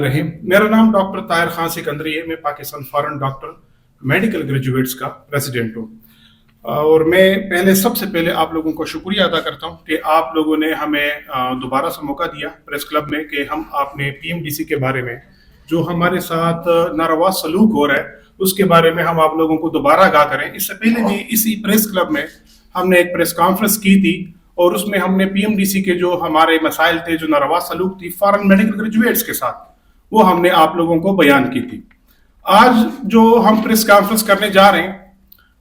रहीम। मेरा नाम डॉक्टर ताहिर खान सिकंदरी है। मैं Pakistan foreign doctor medical graduates का प्रेसिडेंट हूँ और मैं सबसे पहले आप लोगों को शुक्रिया अदा करता हूँ कि आप लोगों ने हमें दोबारा से मौका दिया प्रेस क्लब में कि हम अपने पीएमडीसी के बारे में जो हमारे साथ नारवा सलूक हो रहा है उसके बारे में हम आप लोगों को दोबारा आगाह करें। इससे पहले भी इसी प्रेस क्लब में हमने एक प्रेस कॉन्फ्रेंस की थी और उसमें हमने पीएमडीसी के जो हमारे मसाइल थे, जो नारवा सलूक थी फॉरेन मेडिकल ग्रेजुएट्स के साथ, वो हमने आप लोगों को बयान की थी। आज जो हम प्रेस कॉन्फ्रेंस करने जा रहे हैं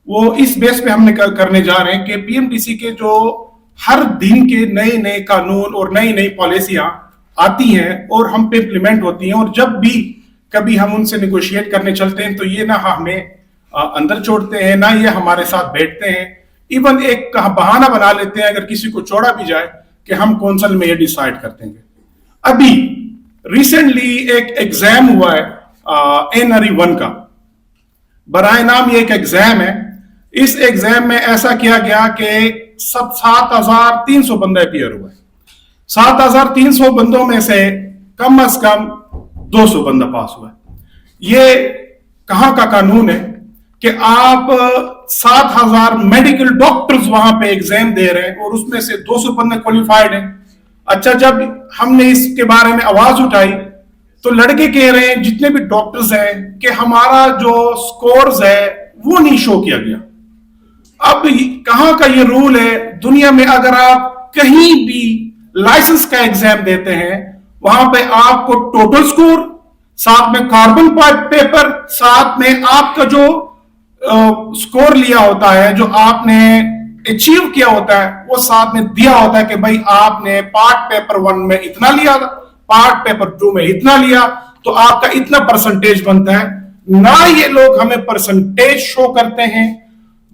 वो इस बेस पे हमने करने जा रहे हैं कि पीएमडीसी के जो हर दिन के नए नए कानून और नई नई पॉलिसियां आती हैं और हम पे इम्प्लीमेंट होती हैं, और जब भी कभी हम उनसे निगोशिएट करने चलते हैं तो ये ना हमें अंदर छोड़ते हैं, ना ये हमारे साथ बैठते हैं। इवन एक बहाना बना लेते हैं अगर किसी को छोड़ा भी जाए कि हम कौंसिल में ये डिसाइड कर देंगे। अभी रिसेंटली एक एग्जाम हुआ है NRE 1 का, बराए नाम ये एक एग्जाम है। इस एग्जाम में ऐसा किया गया कि 7,300 बंदे अपीयर हुए। 7,300 बंदों में से कम 200 बंदा पास हुआ। ये कहां का कानून है कि आप 7,000 मेडिकल डॉक्टर्स वहां पे एग्जाम दे रहे हैं और उसमें से 200 बंदे क्वालिफाइड हैं। अच्छा, जब हमने इसके बारे में आवाज उठाई तो लड़के कह रहे हैं, जितने भी डॉक्टर्स हैं, कि हमारा जो स्कोर्स है वो नहीं शो किया गया। अब कहां का ये रूल है? दुनिया में अगर आप कहीं भी लाइसेंस का एग्जाम देते हैं वहां पे आपको टोटल स्कोर, साथ में कार्बन पेपर, साथ में आपका जो स्कोर लिया होता है, जो आपने अचीव किया होता है, वो साथ में दिया होता है कि भाई आपने पार्ट पेपर 1 में इतना लिया, पार्ट पेपर 2 में इतना लिया, तो आपका इतना परसेंटेज बनता है। ना ये लोग हमें परसेंटेज शो करते हैं,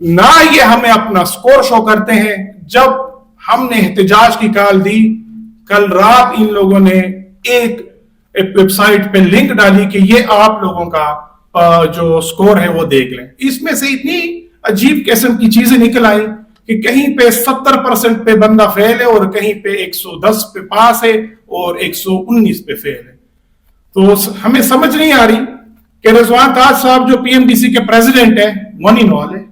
ना ये हमें अपना स्कोर शो करते हैं। जब हमने एहतजाज की कॉल दी, कल रात इन लोगों ने एक वेबसाइट पे लिंक डाली कि ये आप लोगों का जो स्कोर है वो देख लें। इसमें से इतनी अजीब किस्म की चीजें निकल आई कि कहीं पे 70% पे बंदा फेल है और कहीं पे 110 पे पास है और 119 पे फेल है। तो हमें समझ नहीं आ रही कि रिजवान ताज साहब जो पीएमडीसी के प्रेसिडेंट है, वन इन ऑल है,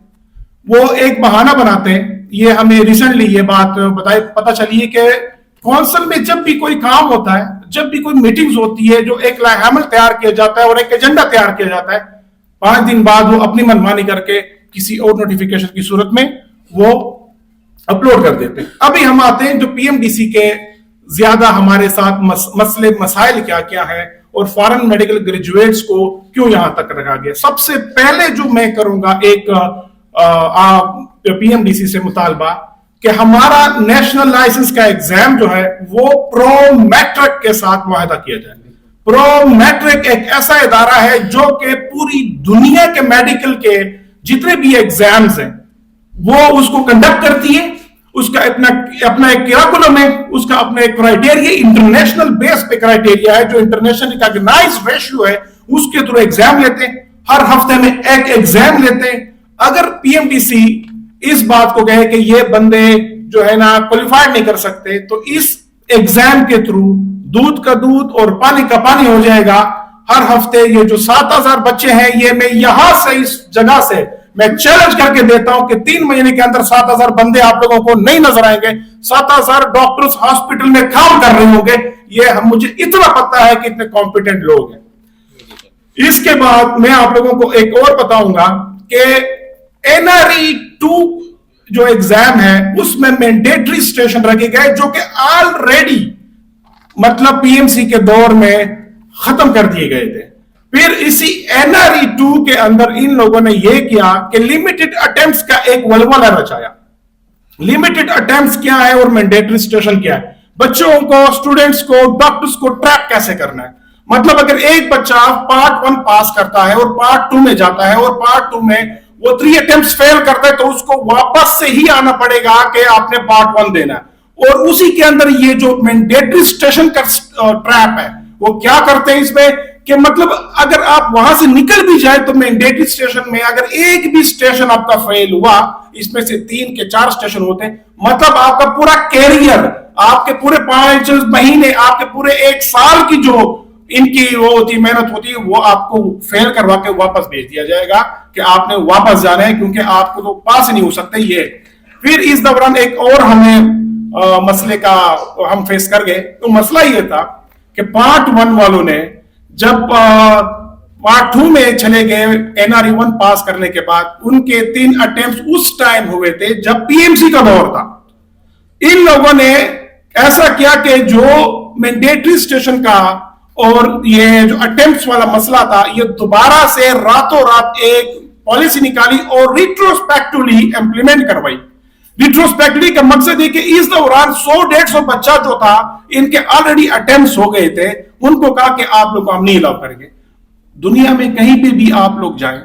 वो एक बहाना बनाते हैं। ये हमें रिसेंटली ये बात पता चली है कि कौंसिल में जब भी कोई काम होता है, जब भी कोई मीटिंग्स होती है, जो एक लाइहामल तैयार किया जाता है और एक एजेंडा तैयार किया जाता है, 5 दिन बाद वो अपनी मनमानी करके किसी और नोटिफिकेशन की सूरत में वो अपलोड कर देते हैं। अभी हम आते हैं जो पीएमडीसी के ज्यादा हमारे साथ मसले मसाइल क्या क्या है और फॉरेन मेडिकल ग्रेजुएट्स को क्यों यहां तक रखा गया। सबसे पहले जो मैं करूंगा एक पीएमडीसी से मुतालबा कि हमारा नेशनल लाइसेंस का एग्जाम जो है वो प्रो मैट्रिक के साथ मुआहदा किया जाए। प्रो मैट्रिक एक ऐसा इदारा है जो कि पूरी दुनिया के मेडिकल के जितने भी एग्जाम्स हैं वो उसको कंडक्ट करती है। उसका अपना एक करिकुलम है, उसका अपना एक क्राइटेरिया, इंटरनेशनल बेस पे क्राइटेरिया है, जो इंटरनेशनल रिकॉग्नाइज्ड रेशियो है, उसके थ्रू एग्जाम लेते हैं। हर हफ्ते में एक एग्जाम लेते हैं। अगर पीएमडीसी इस बात को कहे कि ये बंदे जो है ना क्वालिफाइड नहीं कर सकते, तो इस एग्जाम के थ्रू दूध का दूध और पानी का पानी हो जाएगा। हर हफ्ते ये जो 7,000 बच्चे हैं, ये मैं यहां से इस जगह से मैं चैलेंज करके देता हूं कि 3 महीने के अंदर 7,000 बंदे आप लोगों को नहीं नजर आएंगे। 7,000 डॉक्टर्स हॉस्पिटल में काम कर रहे होंगे। ये मुझे इतना पता है कि इतने कॉम्पिटेंट लोग हैं। इसके बाद मैं आप लोगों को एक और बताऊंगा कि NRE 2 जो एग्जाम है उसमें मैंडेटरी स्टेशन रखे गए, जो कि ऑलरेडी मतलब पीएमसी के दौर में खत्म कर दिए गए थे। फिर इसी NRE 2 के अंदर इन लोगों ने यह किया कि लिमिटेड अटेम्प्ट्स का एक वलवला रचाया। लिमिटेड अटेम्प्ट्स क्या है और मैंडेटरी स्टेशन क्या है? बच्चों को, स्टूडेंट्स को, डॉक्टर्स को ट्रैप कैसे करना है। मतलब अगर एक बच्चा पार्ट 1 पास करता है और पार्ट 2 में जाता है और पार्ट 2 में वो 3 अटेम्प्ट्स फेल करता है, तो उसको वापस से ही आना पड़ेगा कि आपने पार्ट 1 देना है। और उसी के अंदर ये जो मैंडेटरी स्टेशन का ट्रैप है, वो क्या करते हैं इसमें कि मतलब अगर आप वहां से निकल भी जाए तो मैंडेटरी स्टेशन में अगर एक भी स्टेशन आपका फेल हुआ, इसमें से 3 के 4 स्टेशन होते हैं, मतलब आपका पूरा कैरियर, आपके पूरे 5 महीने, आपके पूरे 1 साल की जो ان کی وہ ہوتی محنت ہوتی ہے، وہ آپ کو فیل کروا کے واپس بھیج دیا جائے گا کہ آپ نے واپس جانا ہے کیونکہ آپ کو تو پاس ہی نہیں ہو سکتے یہ. پھر اس دوران ایک اور ہمیں مسئلے کا ہم فیس کر گئے. تو مسئلہ یہ تھا کہ پارٹ 1 والوں نے جب پارٹ 2 میں چلے گئے NRE 1 پاس کرنے کے بعد، ان کے 3 اٹیمپٹس اس ٹائم ہوئے تھے جب PMC کا دور تھا. ان لوگوں نے ایسا کیا کہ جو مینڈیٹری اسٹیشن کا اور یہ جو اٹیمپٹس والا مسئلہ تھا، یہ دوبارہ سے راتوں رات ایک پالیسی نکالی اور ریٹروسپیکٹولی امپلیمنٹ کروائی. ریٹروسپیکٹولی کا مقصد ہے کہ اس دوران 100-150 بچہ جو تھا، ان کے آلریڈی اٹیمپٹس ہو گئے تھے، ان کو کہا کہ آپ لوگ ہم نہیں الاؤ کریں گے. دنیا میں کہیں پہ بھی آپ لوگ جائیں،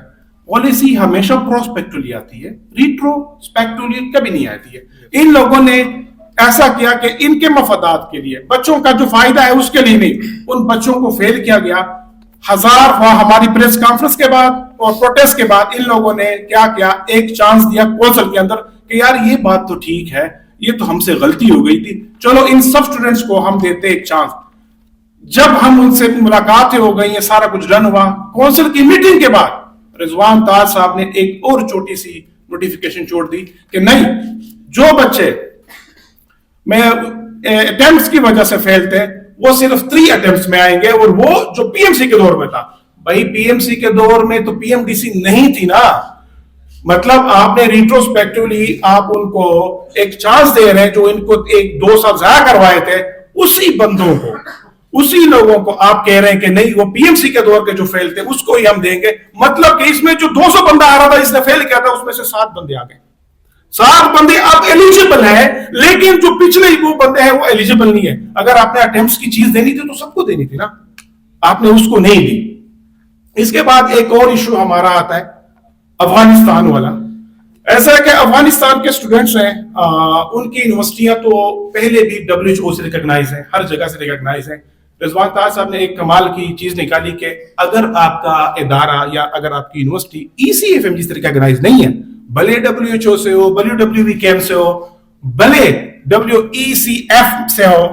پالیسی ہمیشہ پروسپیکٹولی آتی ہے، ریٹروسپیکٹولی کبھی نہیں آتی ہے. ان لوگوں نے ایسا کیا کہ ان کے مفادات کے لیے، بچوں کا جو فائدہ ہے اس کے لیے نہیں، ان بچوں کو فیل کیا گیا. ہماری پریس کانفرنس کے بعد اور پروٹیسٹ کے بعد ان لوگوں نے کیا کیا، ایک چانس دیا کونسل کے اندر کہ یار یہ بات تو ٹھیک ہے، یہ تو ہم سے غلطی ہو گئی تھی، چلو ان سب اسٹوڈنٹس کو ہم دیتے ایک چانس. جب ہم ان سے ملاقاتیں ہو گئی، یہ سارا کچھ ڈن ہوا، کونسل کی میٹنگ کے بعد رضوان تاج صاحب نے ایک اور چھوٹی سی نوٹیفیکیشن چھوڑ دی کہ نہیں، جو بچے میں اٹیمپٹس کی وجہ سے فیل تھے وہ صرف 3 اٹیمپٹس میں آئیں گے، اور وہ جو PMC کے دور میں تھا. بھائی PMC کے دور میں تو PMDC نہیں تھی نا، مطلب آپ نے ریٹروسپیکٹولی آپ ان کو ایک چانس دے رہے ہیں. جو ان کو 1-2 سال ضائع کروائے تھے، اسی بندوں کو، اسی لوگوں کو آپ کہہ رہے ہیں کہ نہیں، وہ PMC کے دور کے جو فیل تھے اس کو ہی ہم دیں گے. مطلب کہ اس میں جو 200 بندہ آ رہا تھا اس نے فیل کیا تھا، اس میں سے 7 بندے آ گئے. 7 بندے اب ایلیجیبل ہیں، لیکن جو پچھلے وہ بندے ہیں وہ ایلیجیبل نہیں ہے. اگر آپ نے اٹیمپٹس کی چیز دینی تھی تو سب کو دینی تھی نا، آپ نے اس کو نہیں دی. اس کے بعد ایک اور ایشو ہمارا آتا ہے افغانستان والا. ایسا ہے کہ افغانستان کے اسٹوڈنٹس ہیں، ان کی یونیورسٹیاں تو پہلے بھی WHO سے ریکگنائز ہیں، ہر جگہ سے ریکگنائز ہیں. رضوان تاج صاحب نے ایک کمال کی چیز نکالی کہ اگر آپ کا ادارہ یا اگر آپ کی یونیورسٹی ECFMG سے ریکگنائز نہیں ہے، بھلے WHO سے ہو، WWVCAM سے ہو، بھلے WECF سے ہو،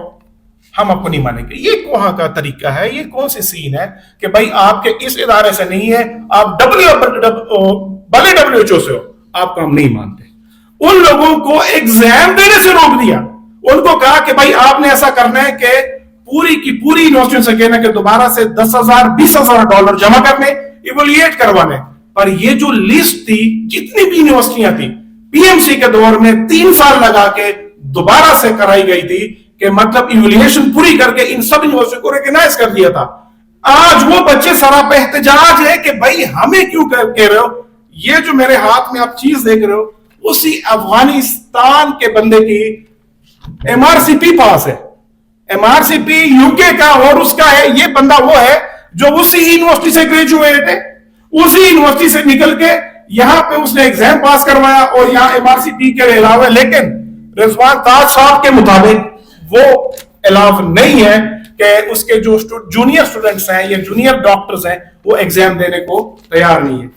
ہم آپ کو نہیں مانیں گے. یہ وہاں کا طریقہ ہے، یہ کون سی سین ہے کہ بھائی آپ کے اس ادارے سے نہیں ہے، آپ بھلے WHO سے ہو، آپ کو ہم نہیں مانتے. ان لوگوں کو ایگزام دینے سے روک دیا. ان کو کہا کہ بھائی آپ نے ایسا کرنا ہے کہ پوری کی پوری یونیورسٹیوں سے کہنا کہ دوبارہ سے $10,000-20,000 جمع کرنے، ایویلویٹ کروانے. پر یہ جو لسٹ تھی جتنی بھی یونیورسٹیاں تھیں PMC کے دور میں 3 سال لگا کے دوبارہ سے کرائی گئی تھی کہ مطلب ایویلویشن پوری کر کے ان سب یونیورسٹیوں کو ریکگنائز کر دیا تھا. آج وہ بچے سراپا احتجاج ہے کہ بھائی ہمیں کیوں کہہ رہے ہو. یہ جو میرے ہاتھ میں آپ چیز دیکھ رہے ہو اسی افغانستان کے بندے کی MRCP پاس ہے. MRCP UK کا اور اس کا ہے. یہ بندہ وہ ہے جو اسی یونیورسٹی سے گریجویٹ ہے، اسی یونیورسٹی سے نکل کے یہاں پہ اس نے ایگزام پاس کروایا اور یہاں MRCP کے علاوہ. لیکن رضوان تاج صاحب کے مطابق وہ الاؤ نہیں ہے کہ اس کے جو جونیئر اسٹوڈنٹس ہیں یا جونیئر ڈاکٹرز ہیں وہ ایگزام دینے کو تیار نہیں ہے.